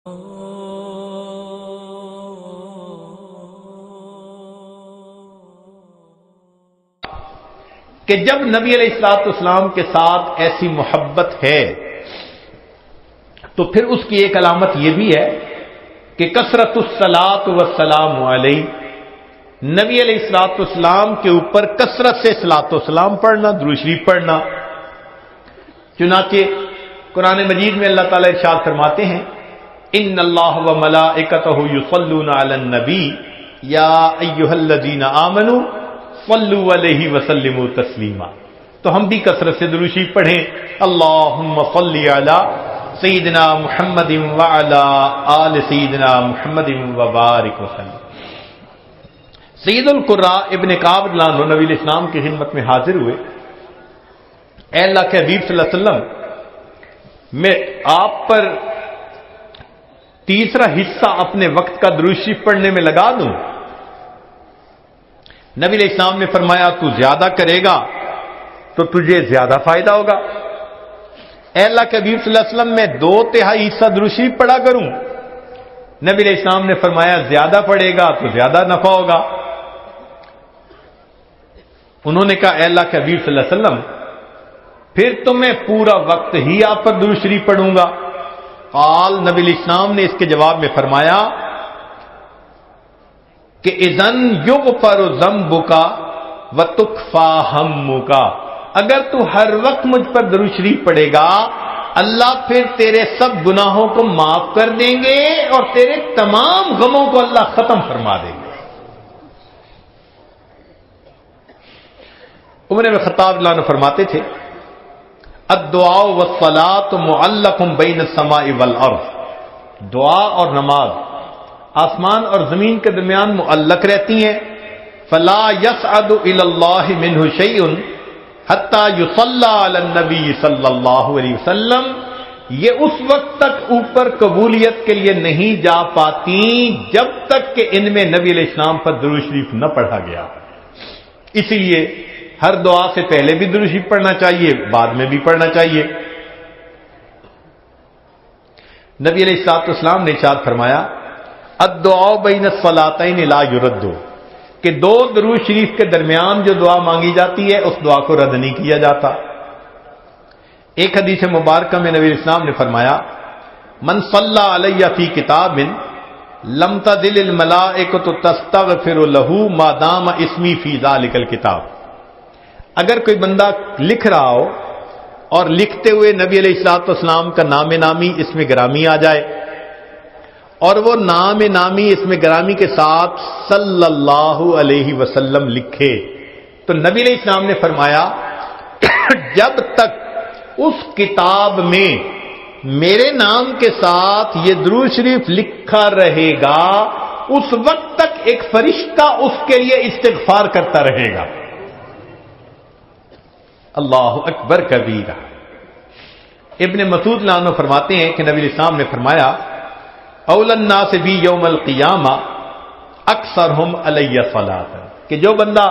کہ جب نبی علیہ الصلوۃ والسلام کے ساتھ ایسی محبت ہے تو پھر اس کی ایک علامت یہ بھی ہے کہ کثرت الصلاۃ والسلام علیہ، نبی علیہ الصلوۃ والسلام کے اوپر کثرت سے صلاۃ و سلام پڑھنا، درود شریف پڑھنا۔ چنانچہ قرآن مجید میں اللہ تعالیٰ ارشاد فرماتے ہیں ان اللہ و ملائکتہ یصلون علی النبی یا ایھا الذین آمنوا صلوا علیہ وسلموا تسلیما۔ تو ہم بھی کثرت سے درود شریف پڑھیں، اللہم صل علی سیدنا محمد وعلی آل سیدنا محمد وبارک وسلم۔ سید القراء ابن کعب رضی اللہ عنہ نبی الاسلام کی خدمت میں حاضر ہوئے، اے اللہ کے حبیب صلی اللہ علیہ وسلم، میں آپ پر تیسرا حصہ اپنے وقت کا درود شریف پڑھنے میں لگا دوں؟ نبی علیہ السلام نے فرمایا تو زیادہ کرے گا تو تجھے زیادہ فائدہ ہوگا۔ اے اللہ کے حبیب صلی اللہ علیہ وسلم، میں 2/3 حصہ درود شریف پڑھا کروں؟ نبی علیہ السلام نے فرمایا زیادہ پڑھے گا تو زیادہ نفع ہوگا۔ انہوں نے کہا اے اللہ کے حبیب صلی اللہ علیہ وسلم، پھر تو میں پورا وقت ہی آپ پر درود شریف پڑھوں گا۔ قال، نبی علیہ السلام نے اس کے جواب میں فرمایا کہ اذن یغفر ذنبک وتکفی ہمک، اگر تو ہر وقت مجھ پر درود شریف پڑھے گا اللہ پھر تیرے سب گناہوں کو معاف کر دیں گے اور تیرے تمام غموں کو اللہ ختم فرما دیں گے۔ عمر بن خطاب اللہ عنہ فرماتے تھے الدعاء والصلاۃ معلق بین السماء والارض، دعا اور نماز آسمان اور زمین کے درمیان معلق رہتی ہیں، فلا یصعد الی اللہ منہ شیء حتی یصلی علی النبی صلی اللہ علیہ وسلم، یہ اس وقت تک اوپر قبولیت کے لیے نہیں جا پاتی جب تک کہ ان میں نبی علیہ السلام پر درود شریف نہ پڑھا گیا۔ اسی لیے ہر دعا سے پہلے بھی درود شریف پڑھنا چاہیے، بعد میں بھی پڑھنا چاہیے۔ نبی علیہ الصلوۃ والسلام نے ارشاد فرمایا الدعاء بین الصلاتین لا یرد، کہ 2 درود شریف کے درمیان جو دعا مانگی جاتی ہے اس دعا کو رد نہیں کیا جاتا۔ ایک حدیث مبارکہ میں نبی الاسلام نے فرمایا من صلی علی فی کتاب لم تزل الملائکۃ تستغفر له ما دام اسمی فی ذلک الکتاب، اگر کوئی بندہ لکھ رہا ہو اور لکھتے ہوئے نبی علیہ الصلوۃ والسلام کا نام نامی اس میں گرامی آ جائے اور وہ نام نامی اس میں گرامی کے ساتھ صلی اللہ علیہ وسلم لکھے، تو نبی علیہ السلام نے فرمایا جب تک اس کتاب میں میرے نام کے ساتھ یہ درود شریف لکھا رہے گا اس وقت تک ایک فرشتہ اس کے لیے استغفار کرتا رہے گا۔ اللہ اکبر کبیرہ۔ ابن مسعود رضی اللہ عنہ فرماتے ہیں کہ نبی علیہ السلام نے فرمایا اول الناس بی یوم القیامہ اکثرہم علی صلاۃ، کہ جو بندہ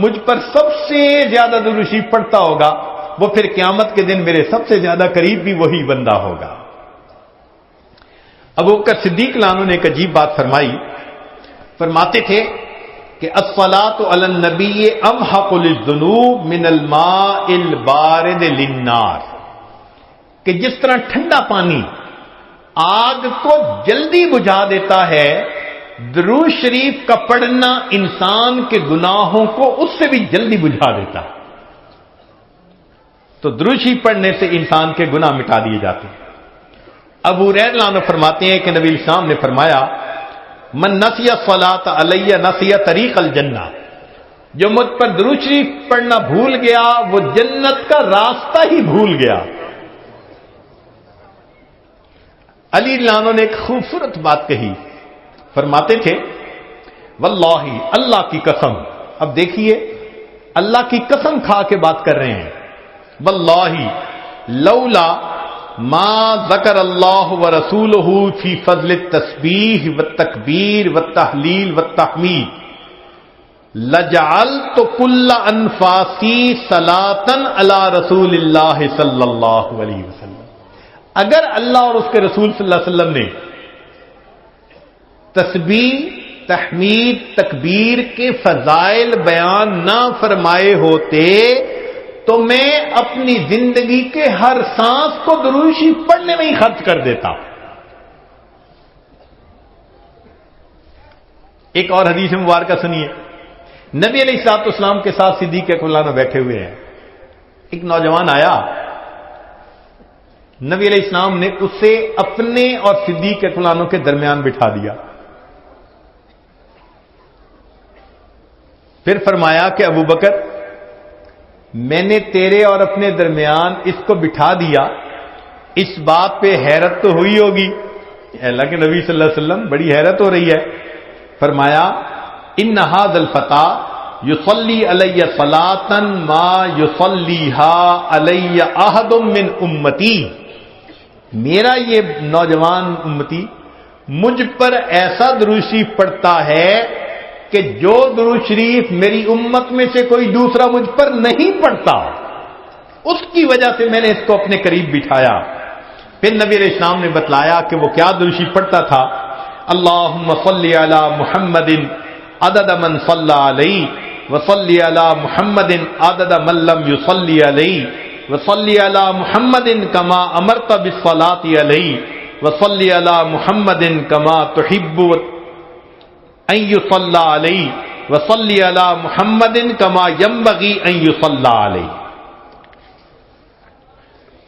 مجھ پر سب سے زیادہ درود شریف پڑھتا ہوگا وہ پھر قیامت کے دن میرے سب سے زیادہ قریب بھی وہی بندہ ہوگا۔ ابو بکر صدیق رضی اللہ عنہ نے ایک عجیب بات فرمائی، فرماتے تھے کہ الصلاۃ علی النبی امحق للذنوب من الماء البارد للنار، کہ جس طرح ٹھنڈا پانی آگ کو جلدی بجھا دیتا ہے، درود شریف کا پڑھنا انسان کے گناہوں کو اس سے بھی جلدی بجھا دیتا ہے۔ تو درود شریف پڑھنے سے انسان کے گناہ مٹا دیے جاتے ہیں۔ ابو ہریرہ رضی اللہ عنہ فرماتے ہیں کہ نبی الاسلام نے فرمایا من نسی الصلاۃ علی نسی طریق الجنہ، جو مجھ پر درود شریف پڑھنا بھول گیا وہ جنت کا راستہ ہی بھول گیا۔ علی رضی اللہ عنہ نے ایک خوبصورت بات کہی، فرماتے تھے واللہ، اللہ کی قسم، اب دیکھیے اللہ کی قسم کھا کے بات کر رہے ہیں، واللہ لولا ما ذکر اللہ ورسولہ فی فضل التسبیح والتکبیر والتحلیل والتحمید لجعلت کل انفاسی صلاۃ علی رسول اللہ صلی اللہ علیہ وسلم، اگر اللہ اور اس کے رسول صلی اللہ علیہ وسلم نے تسبیح تحمید تکبیر کے فضائل بیان نہ فرمائے ہوتے تو میں اپنی زندگی کے ہر سانس کو درود شریف پڑھنے میں ہی خرچ کر دیتا. ایک اور حدیث مبارکہ سنیے. نبی علیہ الصلوۃ والسلام کے ساتھ صدیق اکبر بیٹھے ہوئے ہیں. ایک نوجوان آیا, نبی علیہ السلام نے اسے اپنے اور صدیق اکبر کے درمیان بٹھا دیا. پھر فرمایا کہ ابو بکر, میں نے تیرے اور اپنے درمیان اس کو بٹھا دیا, اس بات پہ حیرت تو ہوئی ہوگی. اللہ کے نبی صلی اللہ علیہ وسلم بڑی حیرت ہو رہی ہے. فرمایا ان ھذا الفتى یصلی علی صلاۃ ما یصلیھا علی احد من امتی, میرا یہ نوجوان امتی مجھ پر ایسا درود شریف پڑھتا ہے کہ جو درود شریف میری امت میں سے کوئی دوسرا مجھ پر نہیں پڑھتا. اس کی وجہ سے میں نے اس کو اپنے قریب بٹھایا. پھر نبی علیہ السلام نے بتلایا کہ وہ کیا درود شریف پڑھتا تھا. اللہم صلی علی محمد عدد من صلی علیہ وصلی علی محمد عدد من لم یصلی علیہ وصلی علی محمد کما امرت بالصلاۃ علیہ وصلی علی محمد کما تحب ان یصلی علیہ وصلی علی محمد کما ینبغی ان یصلی علیہ.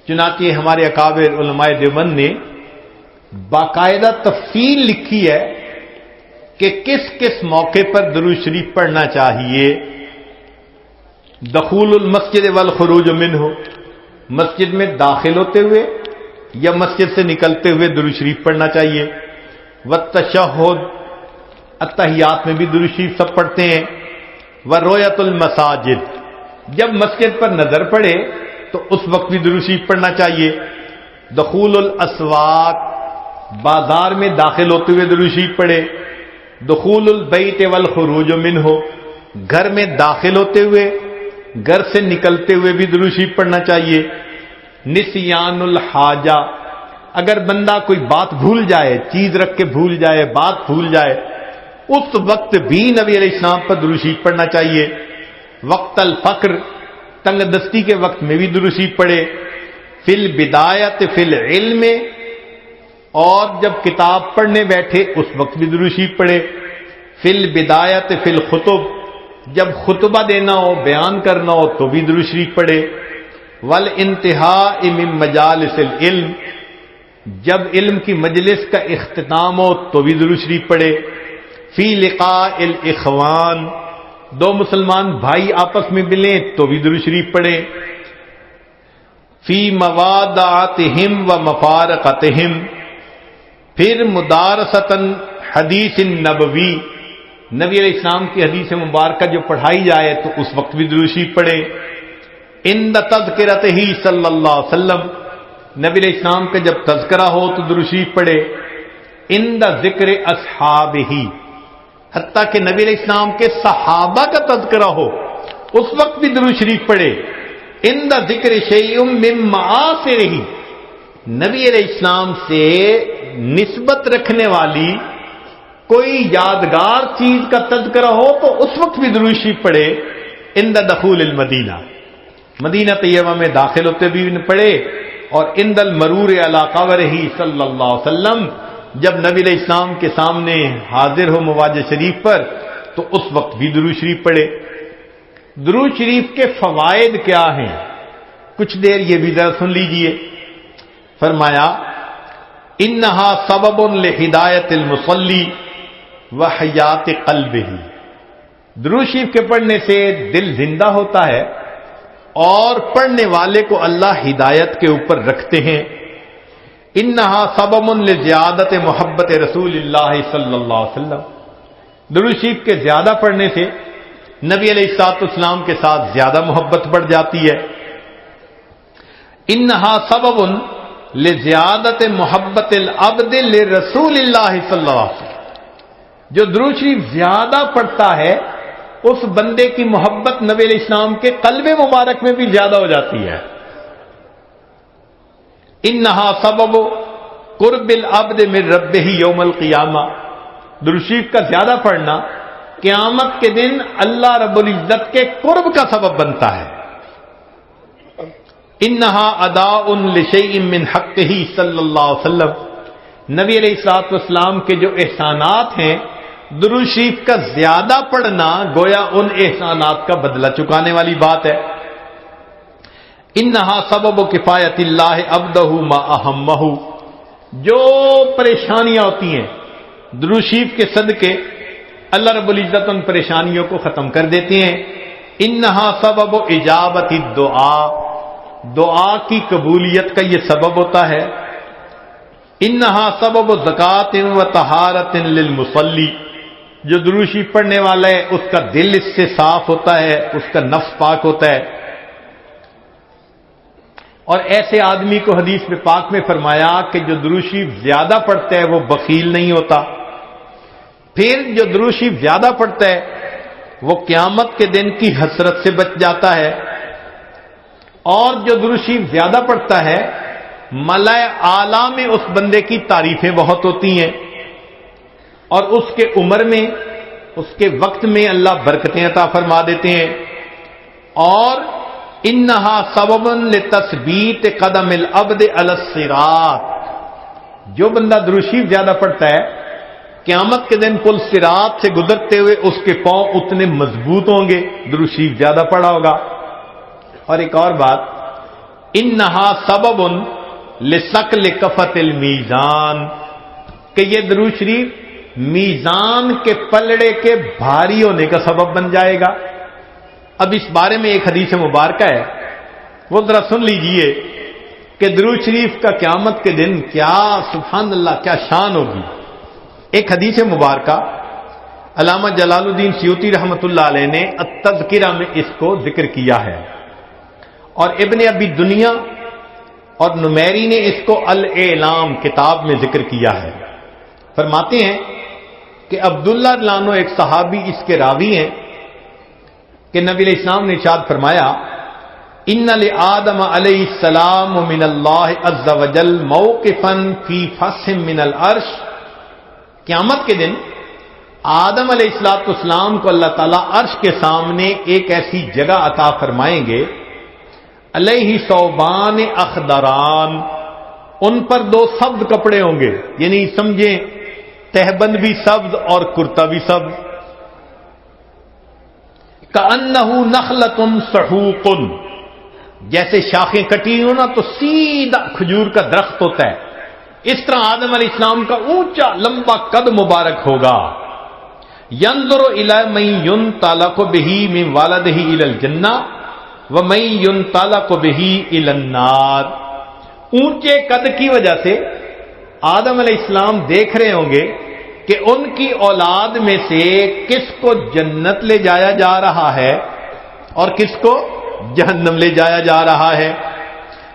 چنانچہ ہمارے اکابر علماء دیوبند نے باقاعدہ تفصیل لکھی ہے کہ کس کس موقع پر درود شریف پڑھنا چاہیے. دخول المسجد والخروج منہ, مسجد میں داخل ہوتے ہوئے یا مسجد سے نکلتے ہوئے درود شریف پڑھنا چاہیے. والتشہد, اتحیات میں بھی درود شریف سب پڑھتے ہیں. ورؤیت المساجد, جب مسجد پر نظر پڑے تو اس وقت بھی درود شریف پڑھنا چاہیے. دخول الاسواق, بازار میں داخل ہوتے ہوئے درود شریف پڑھے. دخول البیت والخروج منہ, گھر میں داخل ہوتے ہوئے گھر سے نکلتے ہوئے بھی درود شریف پڑھنا چاہیے. نسیان الحاجہ, اگر بندہ کوئی بات بھول جائے, چیز رکھ کے بھول جائے, بات بھول جائے, اس وقت بھی نبی علیہ السلام پر درود شریف پڑھنا چاہیے. وقت الفقر, تنگ دستی کے وقت میں بھی درود شریف پڑھے. فی البدایت فی العلم, اور جب کتاب پڑھنے بیٹھے اس وقت بھی درود شریف پڑھے. فی البدایت فی الخطب, جب خطبہ دینا ہو, بیان کرنا ہو تو بھی درود شریف پڑھے. والانتہاء من مجالس العلم, جب علم کی مجلس کا اختتام ہو تو بھی درود شریف پڑھے. فی لقاء الاخوان, دو مسلمان بھائی آپس میں ملیں تو بھی درود شریف پڑھے. فی موادعتہم و مفارقتہم, پھر مدارستاً حدیث نبوی, نبی علیہ السلام کی حدیث مبارکہ جو پڑھائی جائے تو اس وقت بھی درود شریف پڑھے. عند تذکرتہ صلی اللہ علیہ وسلم, نبی علیہ السلام کا جب تذکرہ ہو تو درود شریف پڑھے. عند ذکر اصحابہ, حتیٰ کہ نبی علیہ السلام کے صحابہ کا تذکرہ ہو اس وقت بھی درود شریف پڑھے. عند ذکر شیء من معاصرہ, نبی علیہ السلام سے نسبت رکھنے والی کوئی یادگار چیز کا تذکرہ ہو تو اس وقت بھی درود شریف پڑھے. عند دخول المدینہ, مدینہ طیبہ میں داخل ہوتے بھی پڑھے. اور عند المرور علی قبرہ صلی اللہ علیہ وسلم, جب نبی علیہ السلام کے سامنے حاضر ہو مواجہ شریف پر تو اس وقت بھی درود شریف پڑھے. درود شریف کے فوائد کیا ہیں, کچھ دیر یہ بھی ذرا سن لیجئے. فرمایا انہا سبب لہدایت المصلی وحیات قلبہ, درود شریف کے پڑھنے سے دل زندہ ہوتا ہے اور پڑھنے والے کو اللہ ہدایت کے اوپر رکھتے ہیں. انہا سبب لزیادت محبت رسول اللہ صلی اللہ علیہ وسلم, درود شریف کے زیادہ پڑھنے سے نبی علیہ الصلوۃ والسلام کے ساتھ زیادہ محبت بڑھ جاتی ہے. انہا سبب لزیادت محبت العبد لرسول اللہ صلی اللہ علیہ وسلم, جو درود شریف زیادہ پڑھتا ہے اس بندے کی محبت نبی علیہ السلام کے قلب مبارک میں بھی زیادہ ہو جاتی ہے. انہا سبب قرب العبد من ربہ یوم القیامہ, درود شریف کا زیادہ پڑھنا قیامت کے دن اللہ رب العزت کے قرب کا سبب بنتا ہے. انہا اداء لشیء من حقہ صلی اللہ علیہ وسلم، نبی علیہ الصلوۃ والسلام کے جو احسانات ہیں، درود شریف کا زیادہ پڑھنا گویا ان احسانات کا بدلہ چکانے والی بات ہے. انہا سبب کفایت اللہ عبدہ ما اہمہ، جو پریشانیاں ہوتی ہیں درود شریف کے صدقے اللہ رب العزت ان پریشانیوں کو ختم کر دیتے ہیں. انہا سبب اجابت الدعاء، دعا کی قبولیت کا یہ سبب ہوتا ہے. انہا سبب زکات و طہارت للمصلی، جو درود شریف پڑھنے والا ہے اس کا دل اس سے صاف ہوتا ہے، اس کا نفس پاک ہوتا ہے. اور ایسے آدمی کو حدیث میں پاک میں فرمایا کہ جو درود شریف زیادہ پڑھتا ہے وہ بخیل نہیں ہوتا. پھر جو درود شریف زیادہ پڑھتا ہے وہ قیامت کے دن کی حسرت سے بچ جاتا ہے. اور جو درود شریف زیادہ پڑھتا ہے ملائے اعلیٰ میں اس بندے کی تعریفیں بہت ہوتی ہیں، اور اس کے عمر میں، اس کے وقت میں اللہ برکتیں عطا فرما دیتے ہیں. اور انہا سبب لتثبیت قدم العبد علی الصراط، جو بندہ درود شریف زیادہ پڑھتا ہے قیامت کے دن پل صراط سے گزرتے ہوئے اس کے پاؤں اتنے مضبوط ہوں گے، درود شریف زیادہ پڑھا ہوگا. اور ایک اور بات، انہا سبب لثقل کفۃ المیزان، کہ یہ درود شریف میزان کے پلڑے کے بھاری ہونے کا سبب بن جائے گا. اب اس بارے میں ایک حدیث مبارکہ ہے، وہ ذرا سن لیجئے کہ درود شریف کا قیامت کے دن کیا سبحان اللہ کیا شان ہوگی. ایک حدیث مبارکہ علامہ جلال الدین سیوطی رحمۃ اللہ علیہ نے التذکرہ میں اس کو ذکر کیا ہے، اور ابن ابی دنیا اور نمیری نے اس کو الاعلام کتاب میں ذکر کیا ہے. فرماتے ہیں کہ عبداللہ رضی اللہ عنہ ایک صحابی اس کے راوی ہیں کہ نبی علیہ السلام نے ارشاد فرمایا ان لآدم علیہ السلام من اللہ عز وجل موقفا فی فصح من العرش، قیامت کے دن آدم علیہ السلام کو اللہ تعالیٰ عرش کے سامنے ایک ایسی جگہ عطا فرمائیں گے، علیہ ثوبان اخضران، ان پر دو سبز کپڑے ہوں گے، یعنی سمجھیں تہبند بھی سبز اور کرتا بھی سبز. کأنہ نخلۃ سحوق، جیسے شاخیں کٹی ہو نا تو سیدھا کھجور کا درخت ہوتا ہے، اس طرح آدم علیہ السلام کا اونچا لمبا قد مبارک ہوگا. ینظر الی من ینطلق بہ من والدہ الی الجنہ ومن ینطلق بہ الی النار. اونچے قد کی وجہ سے آدم علیہ السلام دیکھ رہے ہوں گے کہ ان کی اولاد میں سے کس کو جنت لے جایا جا رہا ہے اور کس کو جہنم لے جایا جا رہا ہے.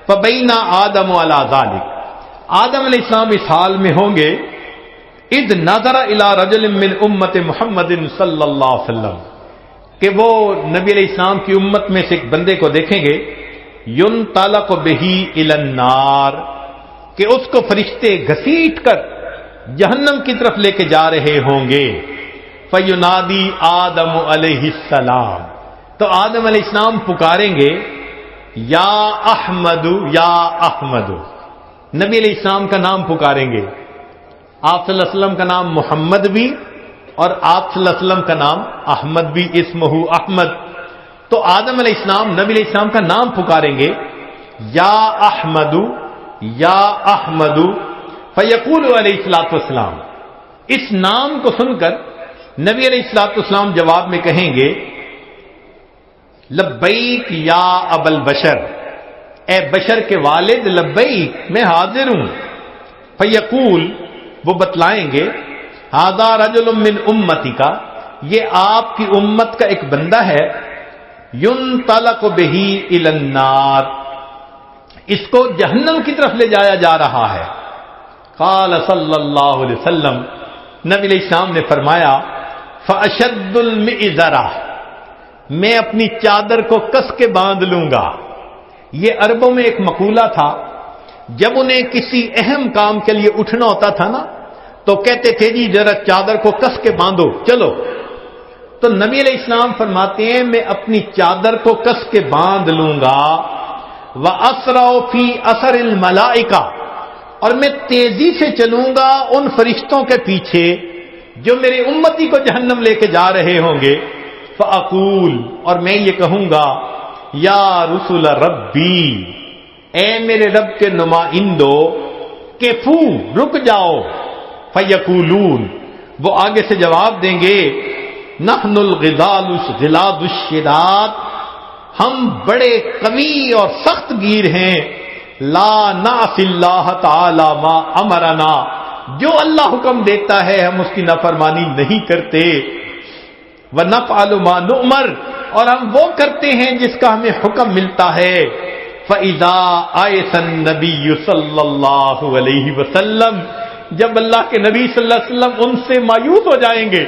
فبینا آدم علی ذلک، آدم علیہ السلام اس حال میں ہوں گے، اذ نظر الی رجل من امت محمد صلی اللہ علیہ وسلم، کہ وہ نبی علیہ السلام کی امت میں سے ایک بندے کو دیکھیں گے، ینطلق بہ الی النار، کہ اس کو فرشتے گھسیٹ کر جہنم کی طرف لے کے جا رہے ہوں گے. فینادی آدم علیہ السلام، تو آدم علیہ السلام پکاریں گے یا احمد یا احمد، نبی علیہ السلام کا نام پکاریں گے. آپ صلی اللہ علیہ وسلم کا نام محمد بھی اور آپ صلی اللہ علیہ وسلم کا نام احمد بھی، اسمہ احمد. تو آدم علیہ السلام نبی علیہ السلام کا نام پکاریں گے یا احمد یا احمد. فیقول علیہ الصلوۃ والسلام، اس نام کو سن کر نبی علیہ الصلوۃ والسلام جواب میں کہیں گے لبیک یا ابا البشر، اے بشر کے والد لبیک، میں حاضر ہوں. فیقول، وہ بتلائیں گے ھذا رجل من امتی کا، یہ آپ کی امت کا ایک بندہ ہے، ینطلق بہ الی النار، اس کو جہنم کی طرف لے جایا جا رہا ہے. قال صلی اللہ علیہ وسلم، نبی علیہ السلام نے فرمایا فاشد المئزرہ، میں اپنی چادر کو کس کے باندھ لوں گا. یہ عربوں میں ایک مقولہ تھا، جب انہیں کسی اہم کام کے لیے اٹھنا ہوتا تھا نا تو کہتے تھے جی ذرا چادر کو کس کے باندھو چلو. تو نبی علیہ السلام فرماتے ہیں میں اپنی چادر کو کس کے باندھ لوں گا. وَأَسْرَعُ فِي أَثَرِ الْمَلَائِكَةِ، اور میں تیزی سے چلوں گا ان فرشتوں کے پیچھے جو میرے امتی کو جہنم لے کے جا رہے ہوں گے. فَأَقُولُ، اور میں یہ کہوں گا یا رسول ربی، اے میرے رب کے نمائندو، کفو رک جاؤ. فَيَقُولُونَ، وہ آگے سے جواب دیں گے نحن الغضال غلاد الشداد، ہم بڑے قوی اور سخت گیر ہیں. لا نعصی اللہ تعالی ما امرنا، جو اللہ حکم دیتا ہے ہم اس کی نافرمانی نہیں کرتے. ونفعل ما نؤمر، اور ہم وہ کرتے ہیں جس کا ہمیں حکم ملتا ہے. فاذا آیس النبی صلی اللہ علیہ وسلم، جب اللہ کے نبی صلی اللہ علیہ وسلم ان سے مایوس ہو جائیں گے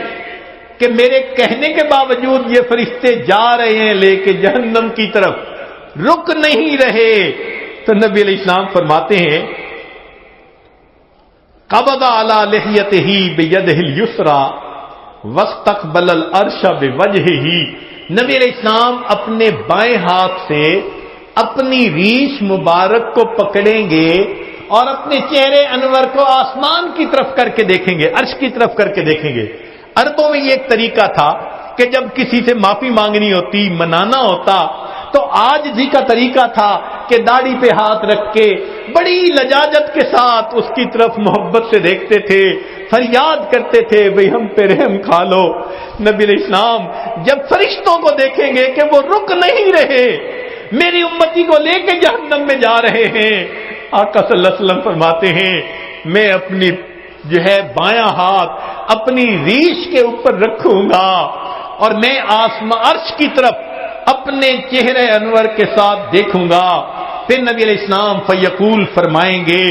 کہ میرے کہنے کے باوجود یہ فرشتے جا رہے ہیں لے کے جہنم کی طرف، رک نہیں رہے، تو نبی علیہ السلام فرماتے ہیں قبض علی لحیتہ بیدہ الیسری واستقبل العرش بوجہہ. نبی علیہ السلام اپنے بائیں ہاتھ سے اپنی ریش مبارک کو پکڑیں گے اور اپنے چہرے انور کو آسمان کی طرف کر کے دیکھیں گے، عرش کی طرف کر کے دیکھیں گے. عربوں میں یہ ایک طریقہ تھا کہ جب کسی سے معافی مانگنی ہوتی، منانا ہوتا، تو عاجزی کا طریقہ تھا کہ داڑھی پہ ہاتھ رکھ کے بڑی لجاجت کے ساتھ اس کی طرف محبت سے دیکھتے تھے، فریاد کرتے تھے بھئی ہم پہ رحم کھا لو. نبی علیہ السلام جب فرشتوں کو دیکھیں گے کہ وہ رک نہیں رہے، میری امتی کو لے کے جہنم میں جا رہے ہیں، آقا صلی اللہ علیہ وسلم فرماتے ہیں میں اپنی بایاں ہاتھ اپنی ریش کے اوپر رکھوں گا اور میں آسمان عرش کی طرف اپنے چہرے انور کے ساتھ دیکھوں گا. پھر نبی علیہ السلام فیقول فرمائیں گے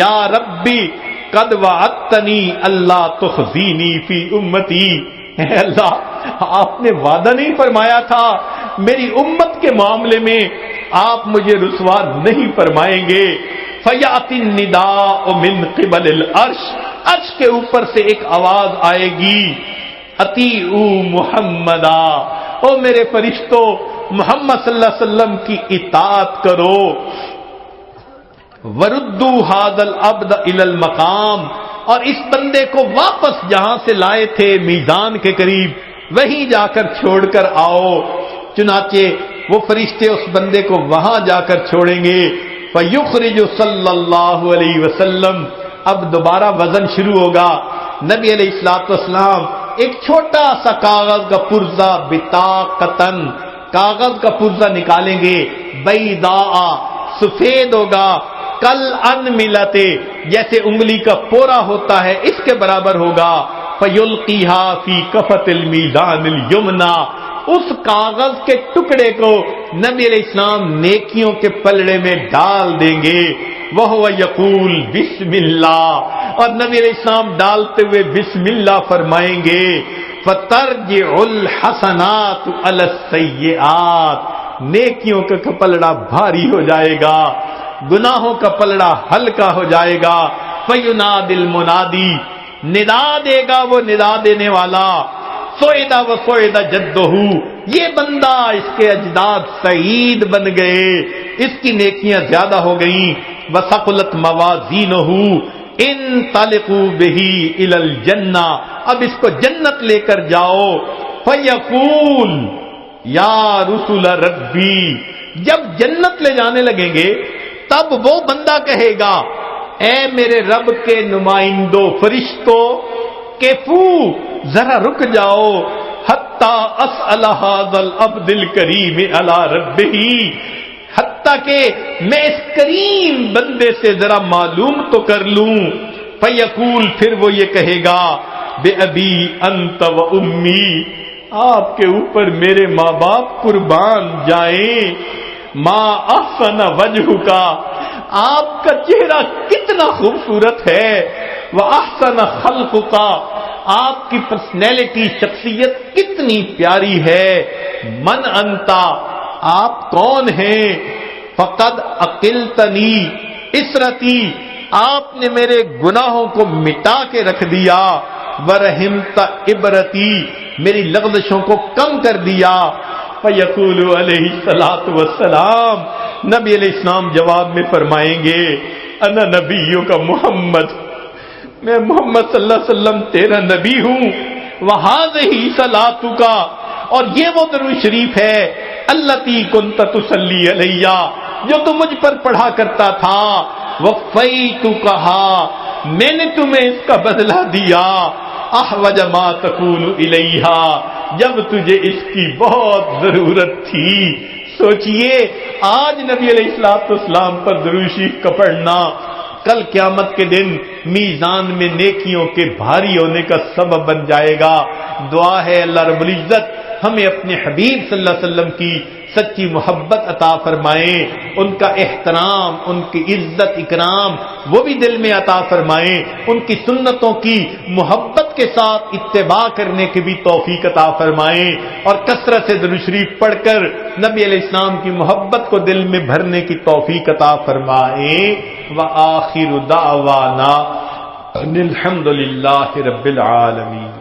یا ربی قد وعدتنی اللہ تخزینی فی امتی، اے اللہ آپ نے وعدہ نہیں فرمایا تھا میری امت کے معاملے میں آپ مجھے رسوا نہیں فرمائیں گے. فیاتی النداء من قبل العرش، عرش کے اوپر سے ایک آواز آئے گی اطیعوا محمدا، او میرے فرشتوں محمد صلی اللہ علیہ وسلم کی اطاعت کرو. وردوا ھذا العبد الی المقام، اور اس بندے کو واپس جہاں سے لائے تھے میزان کے قریب وہیں جا کر چھوڑ کر آؤ. چنانچہ وہ فرشتے اس بندے کو وہاں جا کر چھوڑیں گے. فیخرج صلی اللہ علیہ وسلم، اب دوبارہ وزن شروع ہوگا. نبی علیہ الصلوۃ والسلام ایک چھوٹا سا کاغذ کا پرزہ بطاقتن، کاغذ کا پرزہ نکالیں گے، بیضاء، سفید ہوگا، کل ان ملتے، جیسے انگلی کا پورا ہوتا ہے اس کے برابر ہوگا. فیلقیھا فی کفۃ المیزان الیمنی، اس کاغذ کے ٹکڑے کو نبی علیہ السلام نیکیوں کے پلڑے میں ڈال دیں گے. وہو یقول بسم اللہ، اور نبی علیہ السلام ڈالتے ہوئے بسم اللہ فرمائیں گے. فترجع الحسنات علی السیئات، نیکیوں کا پلڑا بھاری ہو جائے گا، گناہوں کا پلڑا ہلکا ہو جائے گا. فینادی المنادی، ندا دے گا وہ ندا دینے والا. سوئدہ و سوئدہ جدہ، یہ بندہ اس کے اجداد سعید بن گئے، اس کی نیکیاں زیادہ ہو گئیں. وثقلت موازینہ انطلقوا بہ الی الجنہ، اب اس کو جنت لے کر جاؤ. فیقول یا رسول ربی، جب جنت لے جانے لگیں گے تب وہ بندہ کہے گا اے میرے رب کے نمائندوں فرشتوں، کیفو ذرا رک جاؤ، حتی اسأل ھذا العبد الکریم علی ربہ، حتیٰ کہ میں اس کریم بندے سے ذرا معلوم تو کر لوں. فیقول، پھر وہ یہ کہے گا بے ابی انت و امی، آپ کے اوپر میرے ماں باپ قربان جائیں. ما احسن وجہ کا، آپ کا چہرہ کتنا خوبصورت ہے. وَأَحْسَنَ خَلْقُكَ، آپ کی پرسنالٹی شخصیت کتنی پیاری ہے. من انتا، آپ کون ہیں. فقد عقلتنی اسرتی، آپ نے میرے گناہوں کو مٹا کے رکھ دیا، ورحمت عبرتی، میری لغزشوں کو کم کر دیا۔ فیقول علیہ الصلوۃ والسلام، نبی علیہ السلام جواب میں فرمائیں گے، انا نبیوں کا محمد، میں محمد صلی اللہ علیہ وسلم تیرا نبی ہوں، وہذہ صلاتک، اور یہ وہ درود شریف ہے التی کنت تصلی علیہ، جو تم مجھ پر پڑھا کرتا تھا، وفیتکھا، میں نے تمہیں اس کا بدلہ دیا، احوج ما تکون الیہ، جب تجھے اس کی بہت ضرورت تھی۔ سوچئے آج نبی علیہ السلام پر درود شریف کا پڑھنا کل قیامت کے دن میزان میں نیکیوں کے بھاری ہونے کا سبب بن جائے گا۔ دعا ہے اللہ رب العزت ہمیں اپنے حبیب صلی اللہ علیہ وسلم کی سچی محبت عطا فرمائیں، ان کا احترام، ان کی عزت اکرام وہ بھی دل میں عطا فرمائیں، ان کی سنتوں کی محبت کے ساتھ اتباع کرنے کی بھی توفیق عطا فرمائیں، اور کثرت سے درود شریف پڑھ کر نبی علیہ السلام کی محبت کو دل میں بھرنے کی توفیق عطا فرمائیں۔ وآخر دعوانا ان الحمد للہ رب العالمین۔